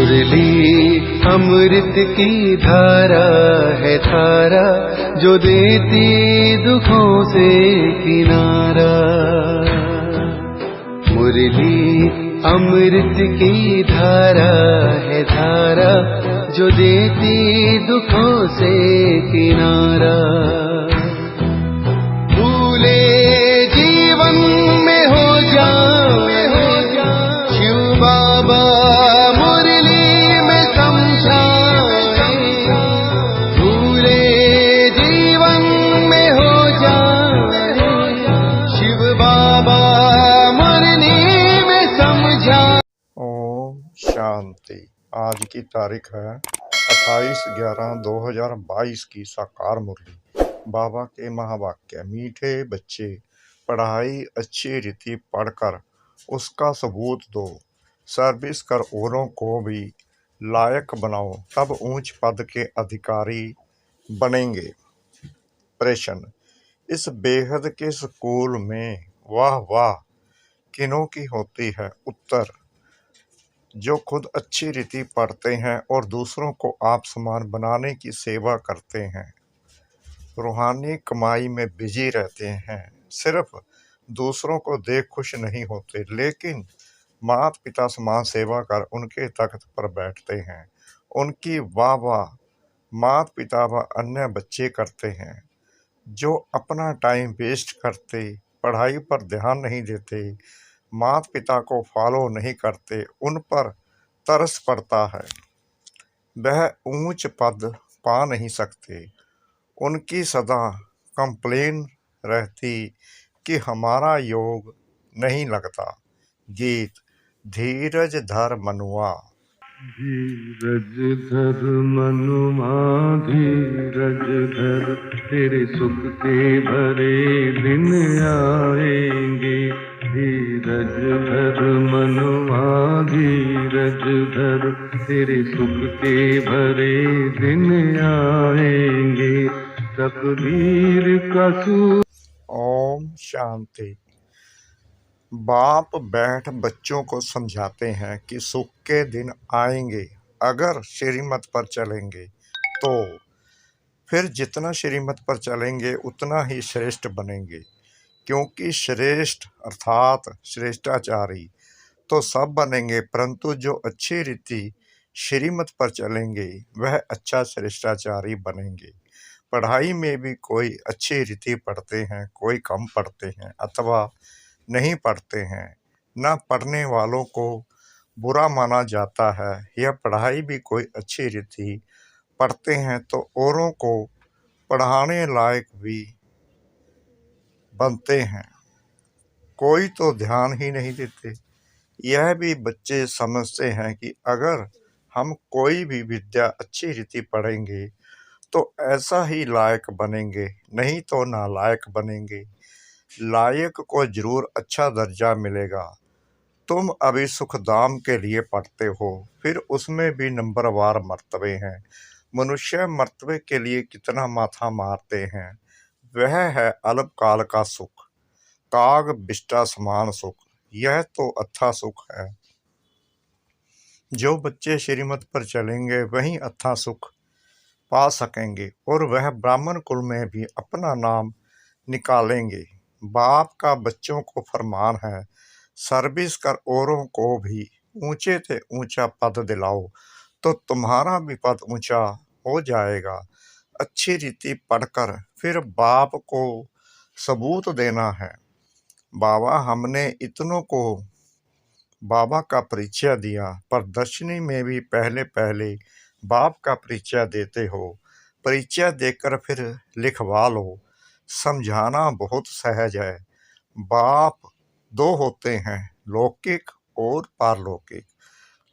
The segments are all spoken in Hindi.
मुरली अमृत की धारा है धारा, जो देती दुखों से किनारा। मुरली अमृत की धारा है धारा, जो देती दुखों से किनारा। भूले जीवन में हो जाए शिव बाबा मुरली में समझाए। भूले जीवन में हो जाए शिव बाबा मुरली में समझाए। ओम शांति। आज की तारीख है 28/11/2022 की साकार मुरली। बाबा के महावाक्य। मीठे बच्चे, पढ़ाई अच्छी रीति पढ़कर उसका सबूत दो, सर्विस कर औरों को भी लायक बनाओ, तब ऊंच पद के अधिकारी बनेंगे। प्रश्न: इस बेहद के स्कूल में वाह वाह किनों की होती है? उत्तर: जो खुद अच्छी रीति पढ़ते हैं और दूसरों को आप समान बनाने की सेवा करते हैं, रूहानी कमाई में बिजी रहते हैं, सिर्फ दूसरों को देख खुश नहीं होते, लेकिन माता पिता समान सेवा कर उनके तख्त पर बैठते हैं। उनकी वाह वाह माता पिता व अन्य बच्चे करते हैं। जो अपना टाइम वेस्ट करते, पढ़ाई पर ध्यान नहीं देते, माता पिता को फॉलो नहीं करते, उन पर तरस पड़ता है। वह ऊंच पद पा नहीं सकते। उनकी सदा कंप्लेन रहती कि हमारा योग नहीं लगता। गीत: धीरज धर मनुआ। धीरज धर मनुआ धीरज धर, तेरे सुख के भरे दिन आएंगे। धीरज धर मनुआ धीरज धर, तेरे सुख के भरे दिन आएंगे। तकदीर का ओम शांति। बाप बैठ बच्चों को समझाते हैं कि सुख के दिन आएंगे अगर श्रीमत पर चलेंगे तो। फिर जितना श्रीमत पर चलेंगे उतना ही श्रेष्ठ बनेंगे, क्योंकि श्रेष्ठ अर्थात श्रेष्ठाचारी तो सब बनेंगे, परंतु जो अच्छी रीति श्रीमत पर चलेंगे वह अच्छा श्रेष्ठाचारी बनेंगे। पढ़ाई में भी कोई अच्छी रीति पढ़ते हैं, कोई कम पढ़ते हैं अथवा नहीं पढ़ते हैं। न पढ़ने वालों को बुरा माना जाता है। यह पढ़ाई भी कोई अच्छी रीति पढ़ते हैं तो औरों को पढ़ाने लायक भी बनते हैं। कोई तो ध्यान ही नहीं देते। यह भी बच्चे समझते हैं कि अगर हम कोई भी विद्या अच्छी रीति पढ़ेंगे तो ऐसा ही लायक बनेंगे, नहीं तो नालायक बनेंगे। लायक को जरूर अच्छा दर्जा मिलेगा। तुम अभी सुखधाम के लिए पढ़ते हो, फिर उसमें भी नंबरवार मर्तबे हैं। मनुष्य मर्तबे के लिए कितना माथा मारते हैं। वह है अल्पकाल का सुख, काग बिष्टा समान सुख। यह तो अच्छा सुख है। जो बच्चे श्रीमत पर चलेंगे वही अच्छा सुख पा सकेंगे और वह ब्राह्मण कुल में भी अपना नाम निकालेंगे। बाप का बच्चों को फरमान है, सर्विस कर औरों को भी ऊंचे से ऊंचा पद दिलाओ तो तुम्हारा भी पद ऊंचा हो जाएगा। अच्छी रीति पढ़कर फिर बाप को सबूत देना है। बाबा हमने इतनों को बाबा का परिचय दिया, प्रदर्शनी में भी पहले पहले बाप का परिचय देते हो। परिचय देकर फिर लिखवा लो। समझाना बहुत सहज है। बाप दो होते हैं, लौकिक और पारलौकिक।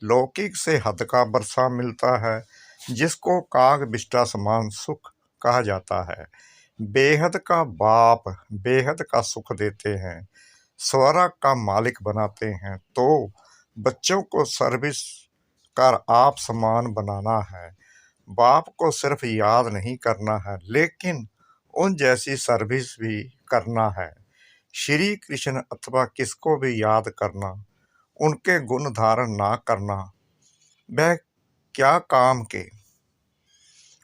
लौकिक से हद का बरसा मिलता है, जिसको काग बिष्टा समान सुख कहा जाता है। बेहद का बाप बेहद का सुख देते हैं, स्वर्ग का मालिक बनाते हैं। तो बच्चों को सर्विस कर आप समान बनाना है। बाप को सिर्फ याद नहीं करना है, लेकिन उन जैसी सर्विस भी करना है। श्री कृष्ण अथवा किसको भी याद करना, उनके गुण धारण ना करना वह क्या काम के,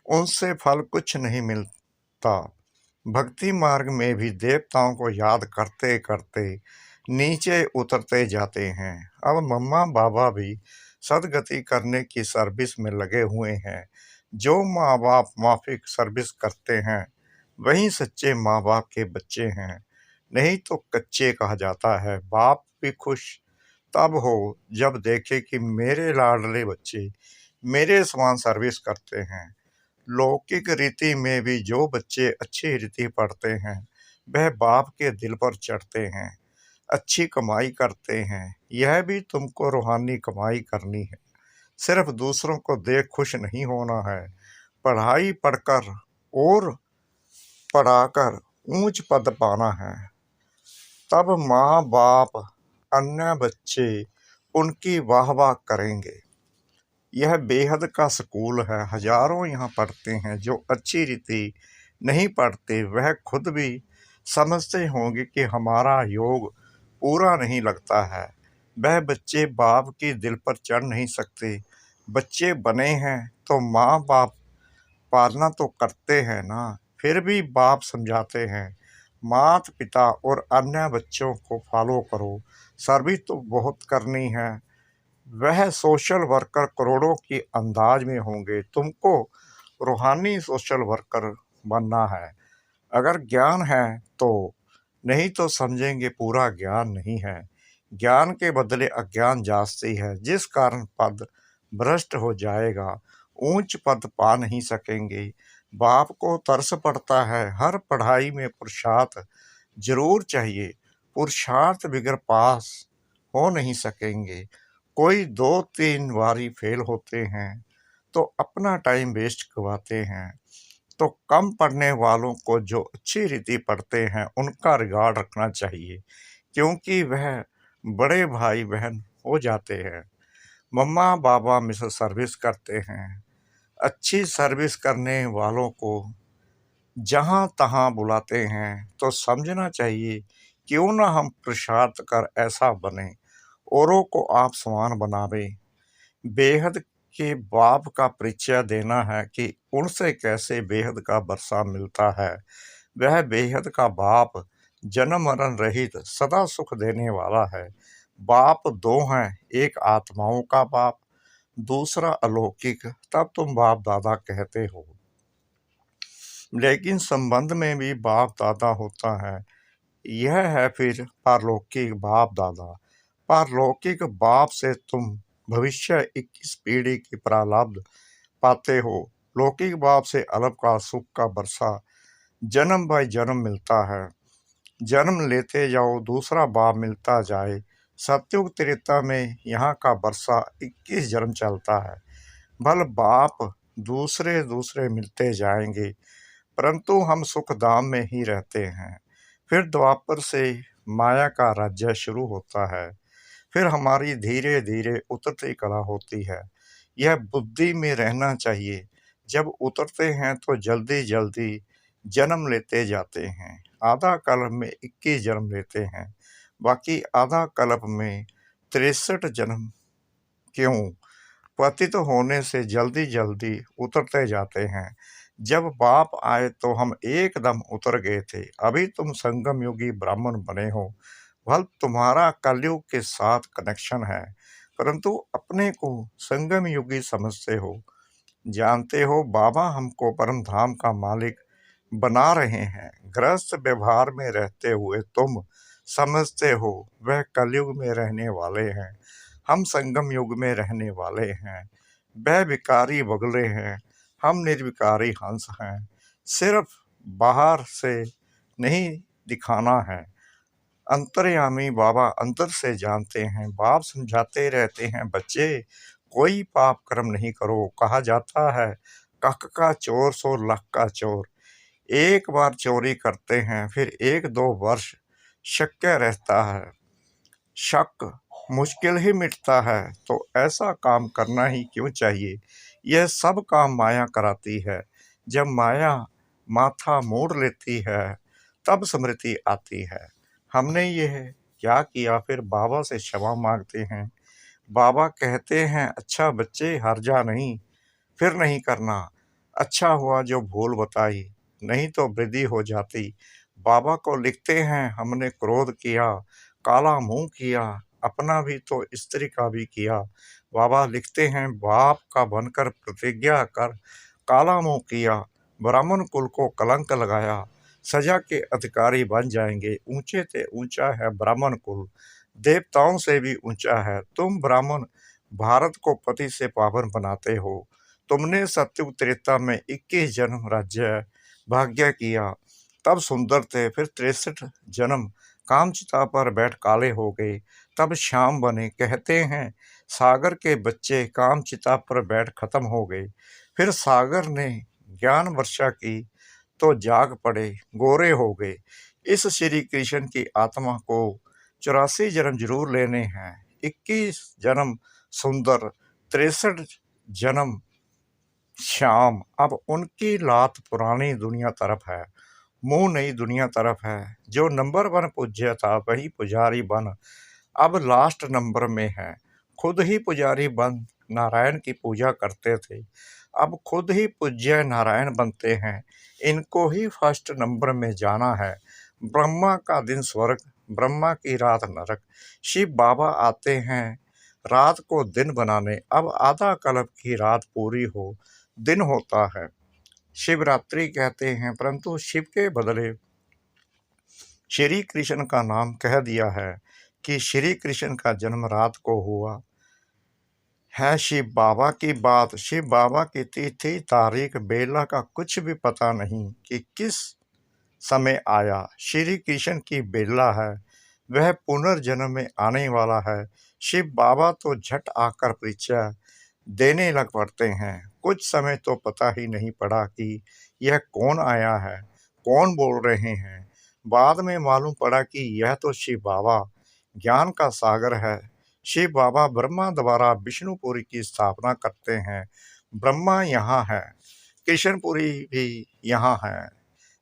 उनसे फल कुछ नहीं मिलता। भक्ति मार्ग में भी देवताओं को याद करते करते नीचे उतरते जाते हैं। अब मम्मा बाबा भी सदगति करने की सर्विस में लगे हुए हैं। जो माँ बाप माफिक सर्विस करते हैं वही सच्चे माँ बाप के बच्चे हैं, नहीं तो कच्चे कहा जाता है। बाप भी खुश तब हो जब देखे कि मेरे लाडले बच्चे मेरे समान सर्विस करते हैं। लौकिक रीति में भी जो बच्चे अच्छी रीति पढ़ते हैं वह बाप के दिल पर चढ़ते हैं, अच्छी कमाई करते हैं। यह भी तुमको रूहानी कमाई करनी है, सिर्फ दूसरों को देख खुश नहीं होना है। पढ़ाई पढ़कर और पढ़ाकर ऊंच पद पाना है। तब माँ बाप अन्य बच्चे उनकी वाह वाह करेंगे। यह बेहद का स्कूल है, हजारों यहाँ पढ़ते हैं। जो अच्छी रीति नहीं पढ़ते वह खुद भी समझते होंगे कि हमारा योग पूरा नहीं लगता है। वह बच्चे बाप की दिल पर चढ़ नहीं सकते। बच्चे बने हैं तो माँ बाप पालना तो करते हैं ना, फिर भी बाप समझाते हैं माता पिता और अन्य बच्चों को फॉलो करो, सर्विस तो बहुत करनी है। वह सोशल वर्कर करोड़ों की अंदाज में होंगे, तुमको रूहानी सोशल वर्कर बनना है। अगर ज्ञान है तो, नहीं तो समझेंगे पूरा ज्ञान नहीं है। ज्ञान के बदले अज्ञान जास्ती है, जिस कारण पद भ्रष्ट हो जाएगा, ऊंच पद पा नहीं सकेंगे। बाप को तरस पड़ता है, हर पढ़ाई में पुरुषार्थ जरूर चाहिए। पुरुषार्थ बगैर पास हो नहीं सकेंगे। कोई 2-3 बारी फेल होते हैं तो अपना टाइम वेस्ट करवाते हैं। तो कम पढ़ने वालों को जो अच्छी रीति पढ़ते हैं उनका रिगार्ड रखना चाहिए, क्योंकि वह बड़े भाई बहन हो जाते हैं। मम्मा बाबा मिस सर्विस करते हैं। अच्छी सर्विस करने वालों को जहाँ तहाँ बुलाते हैं तो समझना चाहिए क्यों ना हम पुरुषार्थ कर ऐसा बने, औरों को आप समान बनावे। बेहद के बाप का परिचय देना है कि उनसे कैसे बेहद का बरसा मिलता है। वह बेहद का बाप जन्म मरण रहित सदा सुख देने वाला है। बाप दो हैं, एक आत्माओं का बाप, दूसरा अलौकिक, तब तुम बाप दादा कहते हो। लेकिन संबंध में भी बाप दादा होता है। यह है फिर पारलौकिक बाप दादा। पारलौकिक बाप से तुम भविष्य 21 पीढ़ी की प्रारब्ध पाते हो। लौकिक बाप से अलग का सुख का बरसा जन्म बाय जन्म मिलता है। जन्म लेते जाओ, दूसरा बाप मिलता जाए। सतयुग त्रेता में यहाँ का बरसा 21 जन्म चलता है। भल बाप दूसरे दूसरे मिलते जाएंगे, परंतु हम सुख धाम में ही रहते हैं। फिर द्वापर से माया का राज्य शुरू होता है। फिर हमारी धीरे धीरे उतरती कला होती है। यह बुद्धि में रहना चाहिए। जब उतरते हैं तो जल्दी जल्दी जन्म लेते जाते हैं। आधा कल्प में 21 जन्म लेते हैं, बाकी आधा कल्प में 63 जन्म। क्यों? पतित होने से जल्दी जल्दी उतरते जाते हैं। जब बाप आए तो हम एकदम उतर गए थे। अभी तुम संगम योगी ब्राह्मण बने हो। भल तुम्हारा कलयुग के साथ कनेक्शन है, परंतु अपने को संगम योगी समझते हो। जानते हो बाबा हमको परम धाम का मालिक बना रहे हैं। गृहस्थ व्यवहार में रहते हुए तुम समझते हो वह कलयुग में रहने वाले हैं, हम संगम युग में रहने वाले हैं। वह विकारी बगले हैं, हम निर्विकारी हंस हैं। सिर्फ बाहर से नहीं दिखाना है। अंतर्यामी बाबा अंतर से जानते हैं। बाप समझाते रहते हैं, बच्चे कोई पाप कर्म नहीं करो। कहा जाता है कख का चोर सो लख का चोर। एक बार चोरी करते हैं फिर 1-2 वर्ष शक्य रहता है, शक मुश्किल ही मिटता है, तो ऐसा काम करना ही क्यों चाहिए। यह सब काम माया कराती है। जब माया माथा मोड़ लेती है तब स्मृति आती है, हमने यह क्या किया। फिर बाबा से क्षमा मांगते हैं। बाबा कहते हैं अच्छा बच्चे हार जा नहीं, फिर नहीं करना। अच्छा हुआ जो भूल बताई, नहीं तो वृद्धि हो जाती। बाबा को लिखते हैं हमने क्रोध किया, काला मुंह किया, अपना भी तो स्त्री का भी किया। बाबा लिखते हैं बाप का बनकर प्रतिज्ञा कर, काला मुंह किया, ब्राह्मण कुल को कलंक लगाया, सजा के अधिकारी बन जाएंगे। ऊंचे से ऊंचा है ब्राह्मण कुल, देवताओं से भी ऊंचा है। तुम ब्राह्मण भारत को पति से पावन बनाते हो। तुमने सत्युग त्रेता में 21 जन्म राज्य भाग्य किया, तब सुंदर थे। फिर 63 जन्म कामचिता पर बैठ काले हो गए, तब श्याम बने। कहते हैं सागर के बच्चे कामचिता पर बैठ खत्म हो गए। फिर सागर ने ज्ञान वर्षा की तो जाग पड़े, गोरे हो गए। इस श्री कृष्ण की आत्मा को 84 जन्म जरूर लेने हैं। 21 जन्म सुंदर, 63 जन्म श्याम। अब उनकी लात पुरानी दुनिया तरफ है, मुंह नई दुनिया तरफ है। जो नंबर 1 पूज्य था वही पुजारी बन अब लास्ट नंबर में है। खुद ही पुजारी बन नारायण की पूजा करते थे, अब खुद ही पूज्य नारायण बनते हैं। इनको ही फर्स्ट नंबर में जाना है। ब्रह्मा का दिन स्वर्ग, ब्रह्मा की रात नरक। शिव बाबा आते हैं रात को दिन बनाने। अब आधा कल्प की रात पूरी हो, दिन होता है। शिवरात्रि कहते हैं, परंतु शिव के बदले श्री कृष्ण का नाम कह दिया है कि श्री कृष्ण का जन्म रात को हुआ है। शिव बाबा की बात, शिव बाबा की तिथि तारीख बेला का कुछ भी पता नहीं कि किस समय आया। श्री कृष्ण की बेला है, वह पुनर्जन्म में आने वाला है। शिव बाबा तो झट आकर परिचय देने लग पड़ते हैं। कुछ समय तो पता ही नहीं पड़ा कि यह कौन आया है, कौन बोल रहे हैं। बाद में मालूम पड़ा कि यह तो शिव बाबा ज्ञान का सागर है। शिव बाबा ब्रह्मा द्वारा विष्णुपुरी की स्थापना करते हैं। ब्रह्मा यहाँ है, कृष्णपुरी भी यहाँ है।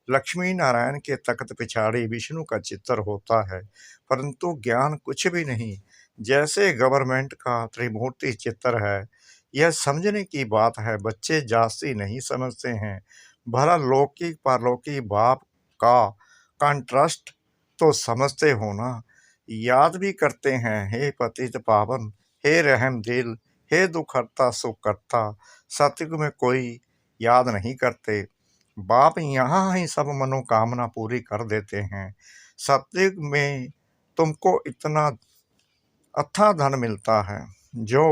लक्ष्मी नारायण के तख्त पिछाड़ी विष्णु का चित्र होता है, परंतु ज्ञान कुछ भी नहीं, जैसे गवर्नमेंट का त्रिमूर्ति चित्र है। यह समझने की बात है, बच्चे जास्ती नहीं समझते हैं। भला लौकिक पारलौकिक बाप का कंट्रास्ट तो समझते हो ना। याद भी करते हैं, हे पतित पावन, हे रहम दिल, हे दुख हरता सुख करता। सतयुग में कोई याद नहीं करते। बाप यहाँ ही सब मनोकामना पूरी कर देते हैं। सतयुग में तुमको इतना अथाह धन मिलता है जो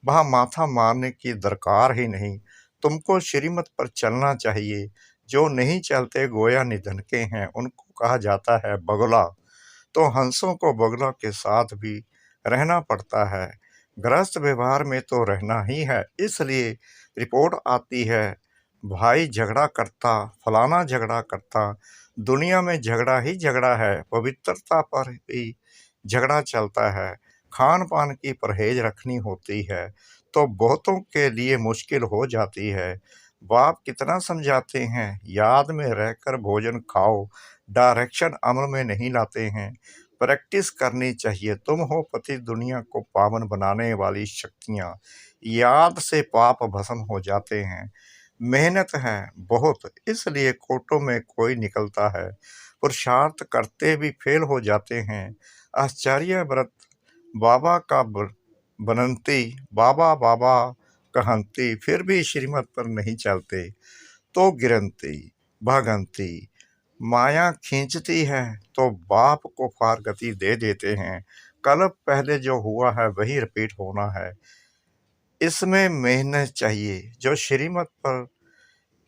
वहाँ माथा मारने की दरकार ही नहीं। तुमको श्रीमत पर चलना चाहिए। जो नहीं चलते गोया निधन के हैं, उनको कहा जाता है बगुला। तो हंसों को बगुला के साथ भी रहना पड़ता है। गृहस्थ व्यवहार में तो रहना ही है। इसलिए रिपोर्ट आती है, भाई झगड़ा करता, फलाना झगड़ा करता। दुनिया में झगड़ा ही झगड़ा है। पवित्रता पर भी झगड़ा चलता है। खान पान की परहेज रखनी होती है तो बहुतों के लिए मुश्किल हो जाती है। बाप कितना समझाते हैं, याद में रहकर भोजन खाओ, डायरेक्शन अमल में नहीं लाते हैं। प्रैक्टिस करनी चाहिए। तुम हो पति दुनिया को पावन बनाने वाली शक्तियाँ। याद से पाप भस्म हो जाते हैं। मेहनत है बहुत, इसलिए कोटों में कोई निकलता है। पुरुषार्थ करते भी फेल हो जाते हैं। आचार्य व्रत बाबा का बनंती, बाबा बाबा कहंती, फिर भी श्रीमत पर नहीं चलते तो गिरंती भगंती। माया खींचती है तो बाप को पार गति दे देते हैं। कल पहले जो हुआ है वही रिपीट होना है। इसमें मेहनत चाहिए। जो श्रीमत पर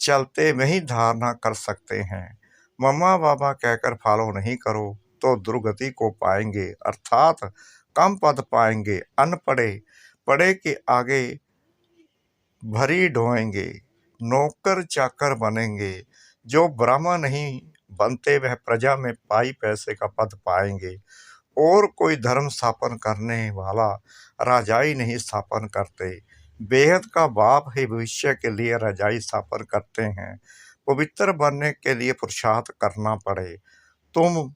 चलते वही धारणा कर सकते हैं। मम्मा बाबा कहकर फॉलो नहीं करो तो दुर्गति को पाएंगे, अर्थात कम पद पाएंगे। अनपढ़े पढ़े के आगे भरी ढोएंगे, नौकर चाकर बनेंगे। जो ब्राह्मण नहीं बनते वह प्रजा में पाई पैसे का पद पाएंगे। और कोई धर्म स्थापन करने वाला राजाई नहीं स्थापन करते। बेहद का बाप ही भविष्य के लिए राजाई स्थापन करते हैं। पवित्र बनने के लिए पुरुषार्थ करना पड़े। तुम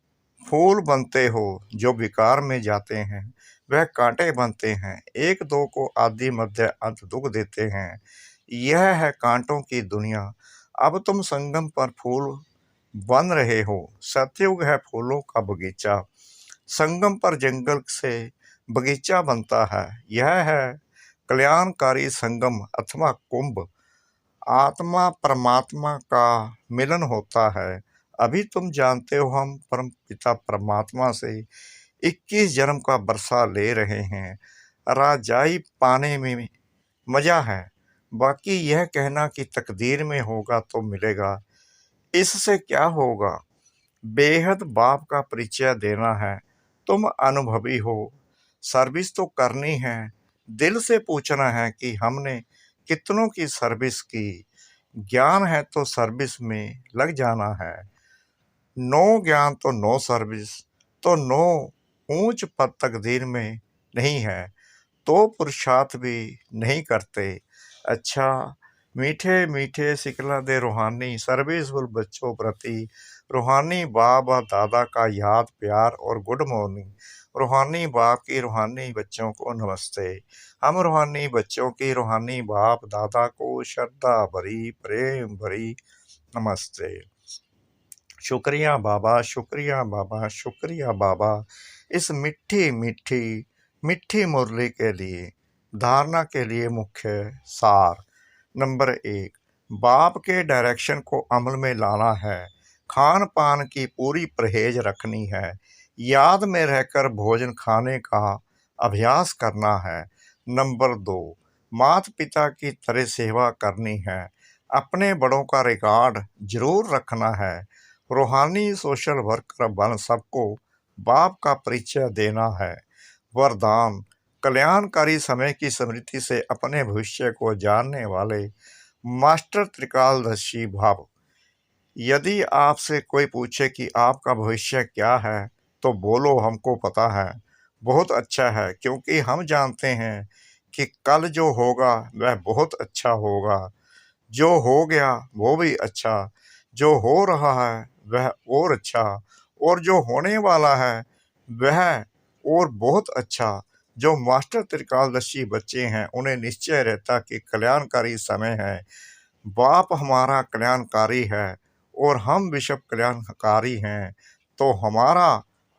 फूल बनते हो जो विकार में जाते हैं। वह कांटे बनते हैं, एक दो को आदि मध्य अंत दुख देते हैं। यह है कांटों की दुनिया। अब तुम संगम पर फूल बन रहे हो, सतयुग है फूलों का बगीचा। संगम पर जंगल से बगीचा बनता है। यह है कल्याणकारी संगम अथवा कुंभ। आत्मा परमात्मा का मिलन होता है। अभी तुम जानते हो हम परम पिता परमात्मा से 21 जन्म का बरसा ले रहे हैं। राजाई पाने में मजा है, बाकी यह कहना कि तकदीर में होगा तो मिलेगा, इससे क्या होगा। बेहद बाप का परिचय देना है। तुम अनुभवी हो, सर्विस तो करनी है। दिल से पूछना है कि हमने कितनों की सर्विस की। ज्ञान है तो सर्विस में लग जाना है। नो ज्ञान तो नो सर्विस, तो नो ऊंच पद तकदीर में नहीं है, तो पुरुषार्थ भी नहीं करते। अच्छा, मीठे मीठे सिकला दे रूहानी सर्विसफुल बच्चों प्रति रूहानी बाप और दादा का याद प्यार और गुड मॉर्निंग। रूहानी बाप की रूहानी बच्चों को नमस्ते। हम रूहानी बच्चों की रूहानी बाप दादा को श्रद्धा भरी प्रेम भरी नमस्ते। शुक्रिया बाबा, शुक्रिया बाबा, शुक्रिया बाबा, इस मिठी मिठी मिठी मुरली के लिए। धारणा के लिए मुख्य सार। नंबर 1, बाप के डायरेक्शन को अमल में लाना है। खान पान की पूरी परहेज रखनी है। याद में रहकर भोजन खाने का अभ्यास करना है। नंबर 2, माता पिता की तरह सेवा करनी है। अपने बड़ों का रिकॉर्ड जरूर रखना है। रूहानी सोशल वर्कर बन सबको बाप का परिचय देना है। वरदान, कल्याणकारी समय की स्मृति से अपने भविष्य को जानने वाले मास्टर त्रिकालदर्शी भाव। यदि आपसे कोई पूछे कि आपका भविष्य क्या है, तो बोलो हमको पता है। बहुत अच्छा है, क्योंकि हम जानते हैं कि कल जो होगा वह बहुत अच्छा होगा। जो हो गया वो भी अच्छा, जो हो रहा है वह और अच्छा, और जो होने वाला है वह और बहुत अच्छा। जो मास्टर त्रिकालदर्शी बच्चे हैं उन्हें निश्चय रहता कि कल्याणकारी समय है। बाप हमारा कल्याणकारी है और हम विश्व कल्याणकारी हैं, तो हमारा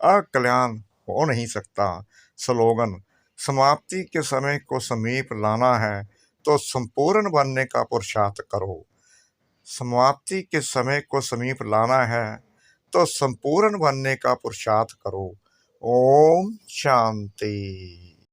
अकल्याण हो नहीं सकता। स्लोगन, समाप्ति के समय को समीप लाना है तो संपूर्ण बनने का पुरुषार्थ करो। समाप्ति के समय को समीप लाना है तो संपूर्ण बनने का पुरुषार्थ करो। ओम शांति।